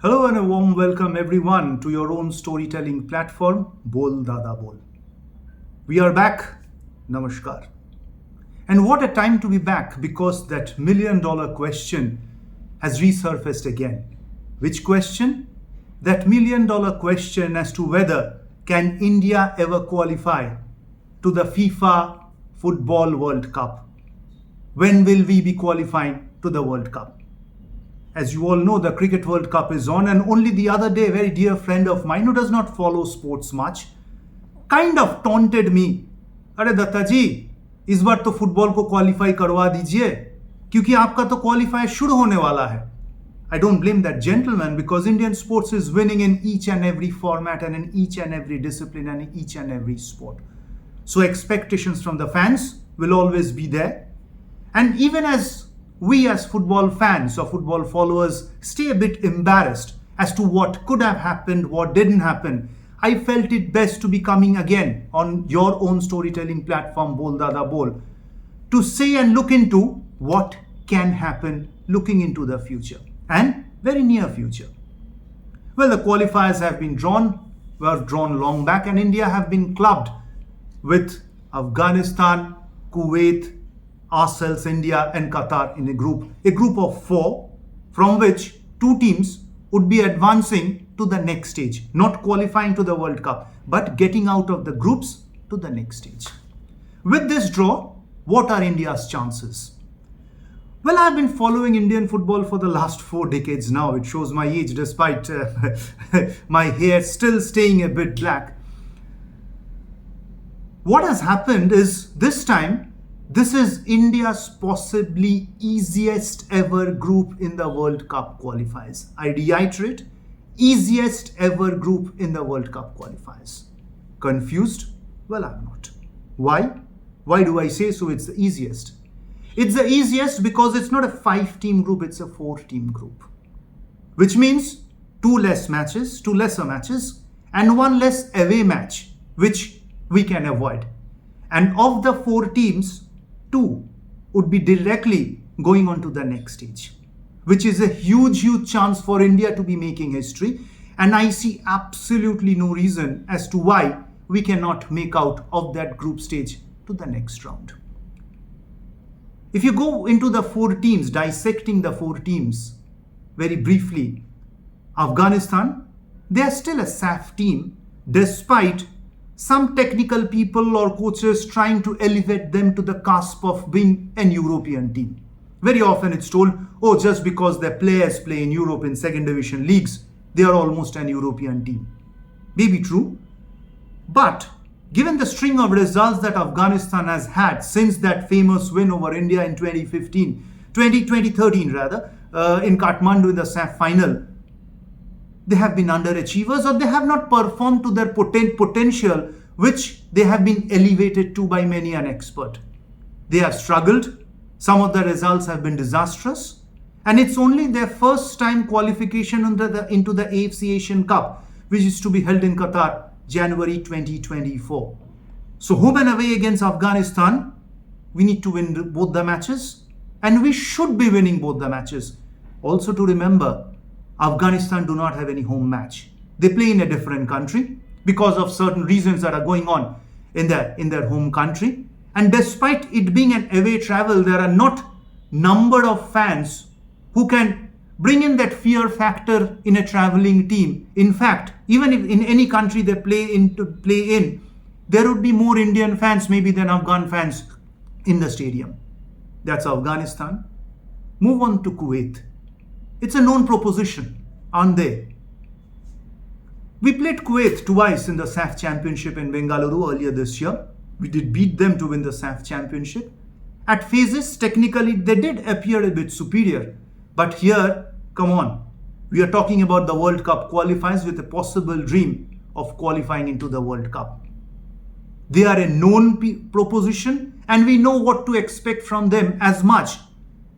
Hello and a warm welcome everyone to your own storytelling platform, Boll, Dadaa, Boll. We are back. Namaskar. And what a time to be back because that $1,000,000 question has resurfaced again. Which question? That $1,000,000 question as to whether can India ever qualify to the FIFA Football World Cup? When will we be qualifying to the World Cup? As you all know, the Cricket World Cup is on, and only the other day, a very dear friend of mine who does not follow sports much kind of taunted me. अरे दत्ता जी, इस बार तो football को qualify करवा दीजिए क्योंकि आपका तो qualify शुरू होने वाला है. I don't blame that gentleman because Indian sports is winning in each and every format and in each and every discipline and in each and every sport. So expectations from the fans will always be there. And even as we as football fans or football followers stay a bit embarrassed as to what could have happened, what didn't happen, I felt it best to be coming again on your own storytelling platform, Boll Dadaa Boll, to say and look into what can happen looking into the future and very near future. Well, the qualifiers have been were drawn long back, and India have been clubbed with Afghanistan, Kuwait, ourselves, India and Qatar in a group of 4, from which 2 teams would be advancing to the next stage, not qualifying to the World Cup, but getting out of the groups to the next stage. With this draw, what are India's chances? Well, I've been following Indian football for the last 4 decades now. It shows my age despite my hair still staying a bit black. What has happened is this time, this is India's possibly easiest ever group in the World Cup qualifiers. I reiterate, easiest ever group in the World Cup qualifiers. Confused? Well, I'm not. Why? Why do I say so? It's the easiest. It's the easiest because it's not a 5-team group, it's a 4-team group. Which means 2 lesser matches, and 1 less away match, which we can avoid. And of the 4 teams, 2 would be directly going on to the next stage, which is a huge chance for India to be making history. And I see absolutely no reason as to why we cannot make out of that group stage to the next round. If you go into the 4 teams, dissecting the 4 teams very briefly, Afghanistan, they are still a SAF team despite some technical people or coaches trying to elevate them to the cusp of being an European team. Very often it's told, oh, just because their players play in Europe in second division leagues, they are almost an European team. Maybe true, but given the string of results that Afghanistan has had since that famous win over India in 2013 in Kathmandu in the SAF final, they have been underachievers or they have not performed to their potential, which they have been elevated to by many an expert. They have struggled. Some of the results have been disastrous. And it's only their first time qualification into the AFC Asian Cup, which is to be held in Qatar, January 2024. So home and away against Afghanistan, we need to win both the matches. And we should be winning both the matches. Also to remember, Afghanistan do not have any home match. They play in a different country because of certain reasons that are going on in their home country. And despite it being an away travel, there are not number of fans who can bring in that fear factor in a traveling team. In fact, even if in any country they play in, there would be more Indian fans maybe than Afghan fans in the stadium. That's Afghanistan. Move on to Kuwait. It's a known proposition, aren't they? We played Kuwait twice in the SAF Championship in Bengaluru earlier this year. We did beat them to win the SAF Championship. At phases, technically, they did appear a bit superior. But here, come on, we are talking about the World Cup qualifiers with a possible dream of qualifying into the World Cup. They are a known proposition and we know what to expect from them as much.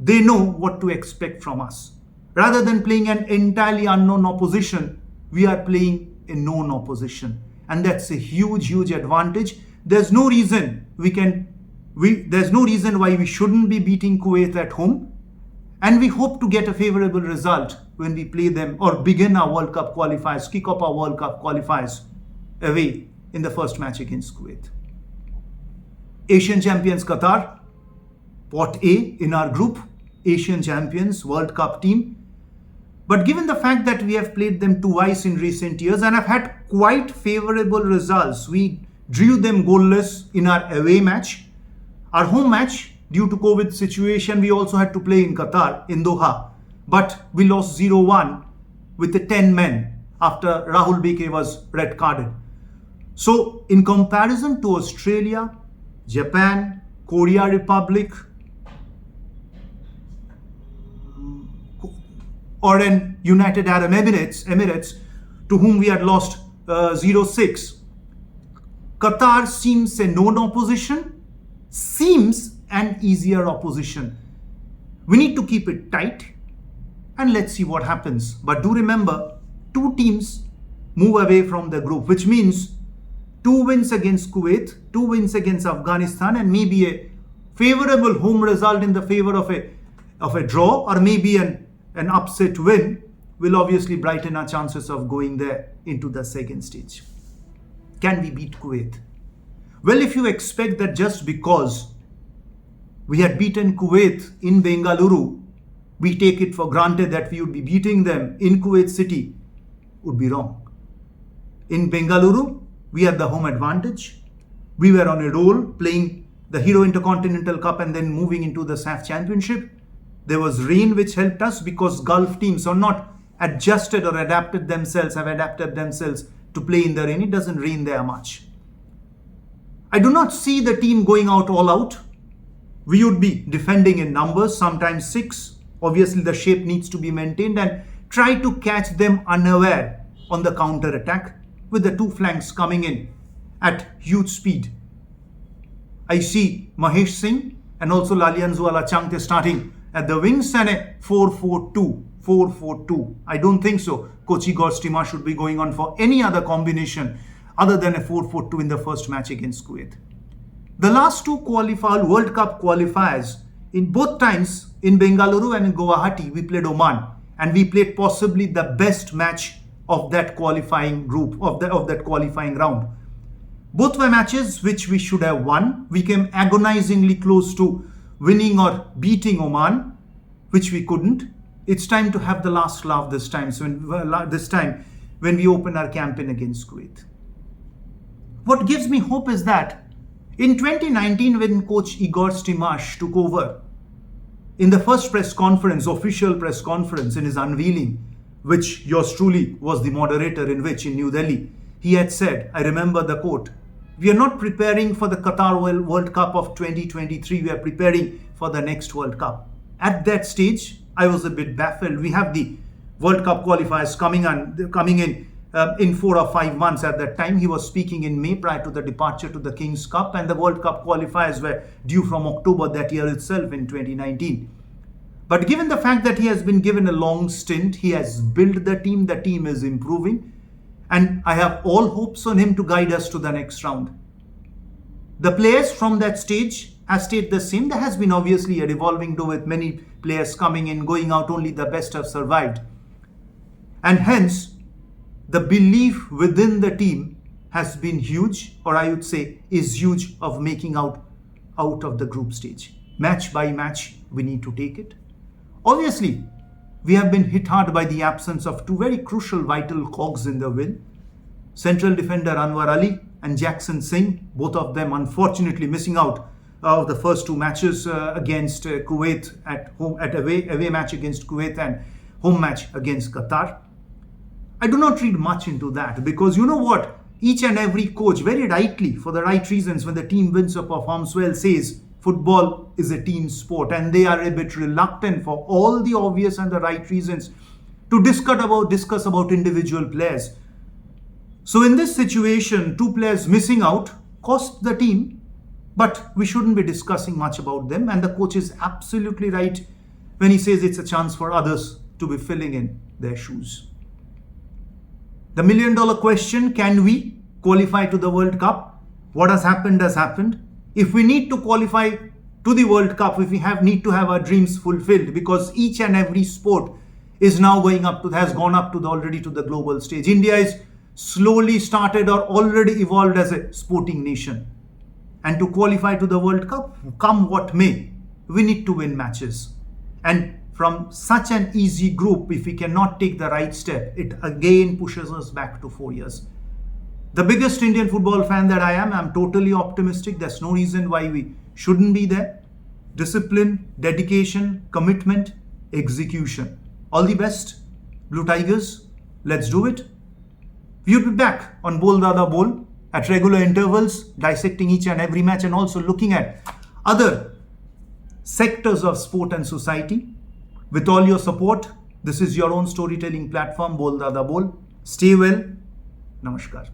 They know what to expect from us. Rather than playing an entirely unknown opposition, we are playing a known opposition. And that's a huge advantage. There's no reason why we shouldn't be beating Kuwait at home. And we hope to get a favorable result when we play them or begin our World Cup qualifiers, kick off our World Cup qualifiers away in the first match against Kuwait. Asian champions Qatar, pot A in our group, Asian champions, World Cup team. But given the fact that we have played them twice in recent years and have had quite favorable results, we drew them goalless in our away match. Our home match, due to COVID situation, we also had to play in Qatar, in Doha. But we lost 0-1 with the 10 men after rahulkp was red carded. So in comparison to Australia, Japan, Korea Republic, or in United Arab Emirates, to whom we had lost 0-6. Qatar seems a known opposition, seems an easier opposition. We need to keep it tight and let's see what happens. But do remember, 2 teams move away from the group, which means 2 wins against Kuwait, 2 wins against Afghanistan, and maybe a favorable home result in the favor of a draw, or maybe an upset win will obviously brighten our chances of going there into the second stage. Can we beat Kuwait? Well, if you expect that just because we had beaten Kuwait in Bengaluru, we take it for granted that we would be beating them in Kuwait City, would be wrong. In Bengaluru, we had the home advantage. We were on a roll playing the Hero Intercontinental Cup and then moving into the SAF Championship. There was rain which helped us because Gulf teams are not adjusted or have adapted themselves to play in the rain. It doesn't rain there much. I do not see the team going out all out. We would be defending in numbers, sometimes 6. Obviously, the shape needs to be maintained and try to catch them unaware on the counter attack with the 2 flanks coming in at huge speed. I see Mahesh Singh and also Lalianzuala Changte starting at the wings and a 4-4-2. I don't think so. Coach Igor Stima should be going on for any other combination other than a 4-4-2 in the first match against Kuwait. The last 2 World Cup qualifiers, in both times in Bengaluru and in Guwahati, we played Oman, and we played possibly the best match of that qualifying group, of that qualifying round. Both were matches which we should have won. We came agonizingly close to winning or beating Oman, which we couldn't. It's time to have the last laugh this time. So when we open our campaign against Kuwait. What gives me hope is that in 2019, when Coach Igor Stimash took over, in the first press conference, official press conference, in his unveiling, which yours truly was the moderator in New Delhi, he had said, I remember the quote, "We are not preparing for the Qatar World Cup of 2023, we are preparing for the next World Cup." At that stage, I was a bit baffled. We have the World Cup qualifiers coming in 4 or 5 months. At that time, he was speaking in May prior to the departure to the King's Cup, and the World Cup qualifiers were due from October that year itself in 2019. But given the fact that he has been given a long stint, he has built the team is improving, and I have all hopes on him to guide us to the next round. The players from that stage have stayed the same. There has been obviously a revolving door with many players coming in, going out, only the best have survived. And hence, the belief within the team has been huge, or I would say is huge, of making out of the group stage. Match by match, we need to take it. Obviously, we have been hit hard by the absence of 2 very crucial, vital cogs in the wheel. Central defender Anwar Ali and Jackson Singh, both of them unfortunately missing out of the first 2 matches against Kuwait at home, at away match against Kuwait and home match against Qatar. I do not read much into that, because you know what? Each and every coach, very rightly, for the right reasons, when the team wins or performs well, says football is a team sport, and they are a bit reluctant, for all the obvious and the right reasons, to discuss about individual players. So in this situation, 2 players missing out cost the team, but we shouldn't be discussing much about them, and the coach is absolutely right when he says it's a chance for others to be filling in their shoes. The million-dollar question, can we qualify to the World Cup? What has happened has happened. If we need to qualify to the World Cup, if we need to have our dreams fulfilled, because each and every sport is now has gone up to already to the global stage. India is slowly started or already evolved as a sporting nation. And to qualify to the World Cup, come what may, we need to win matches. And from such an easy group, if we cannot take the right step, it again pushes us back to 4 years. The biggest Indian football fan that I am, I'm totally optimistic. There's no reason why we shouldn't be there. Discipline, dedication, commitment, execution. All the best, Blue Tigers. Let's do it. We'll be back on Boll Dadaa Boll at regular intervals, dissecting each and every match and also looking at other sectors of sport and society. With all your support, this is your own storytelling platform, Boll Dadaa Boll. Stay well. Namaskar.